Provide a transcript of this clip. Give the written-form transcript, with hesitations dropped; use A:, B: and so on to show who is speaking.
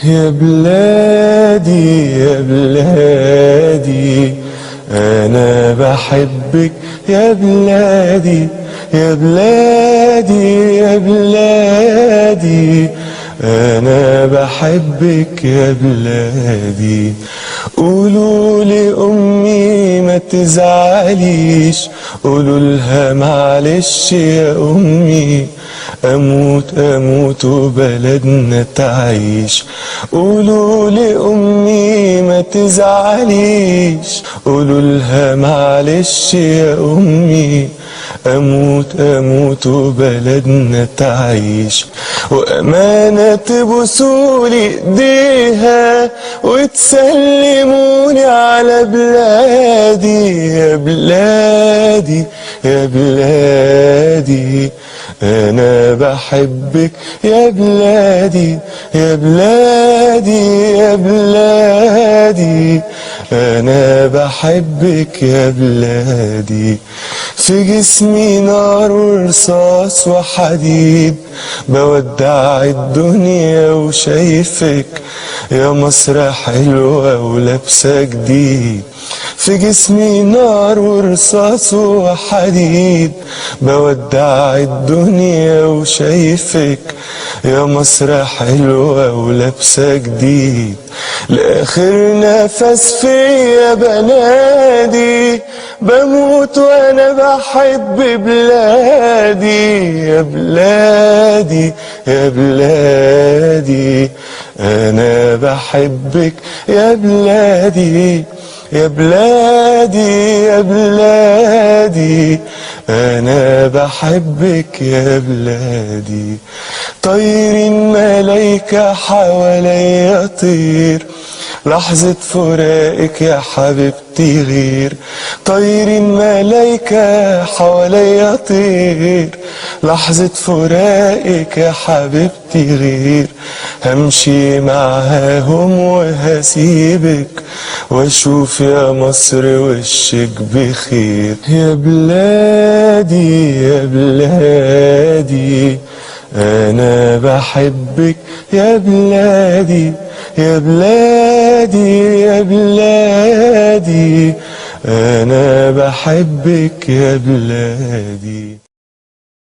A: يا بلادي يا بلادي أنا بحبك يا بلادي يا بلادي يا بلادي أنا بحبك يا بلادي. قولوا لأمي ما تزعليش، قولوا لها معلش يا أمي، أموت أموت وبلدنا تعيش. قولوا لأمي ما تزعليش، قولوا لها معلش يا أمي، أموت أموت وبلدنا تعيش. وأمانة تبوسولي إيديها وتسلموني على بلادي يا بلادي يا بلادي أنا بحبك يا بلادي يا بلادي يا بلادي أنا بحبك يا بلادي. في جسمي نار ورصاص وحديد، بودع الدنيا وشايفك يا مصر حلوة ولابسة جديد. في جسمي نار ورصاص وحديد، بودع الدنيا وشايفك يا مصر حلوة ولابسة جديد. لآخر نفس فيا بنادي، بموت وانا بحب بلادي يا بلادي يا بلادي انا بحبك يا بلادي يا بلادي يا بلادي أنا بحبك يا بلادي. طير الملايكة حواليا طير، لحظة فراقك يا حبيبتي غير. طير الملايكة حواليا طير، لحظة فراقك يا حبيبتي غير. همشي معاهم وهسيبك واشوف يا مصر وشك بخير. يا بلادي يا بلادي أنا بحبك يا بلادي يا بلادي يا بلادي أنا بحبك يا بلادي.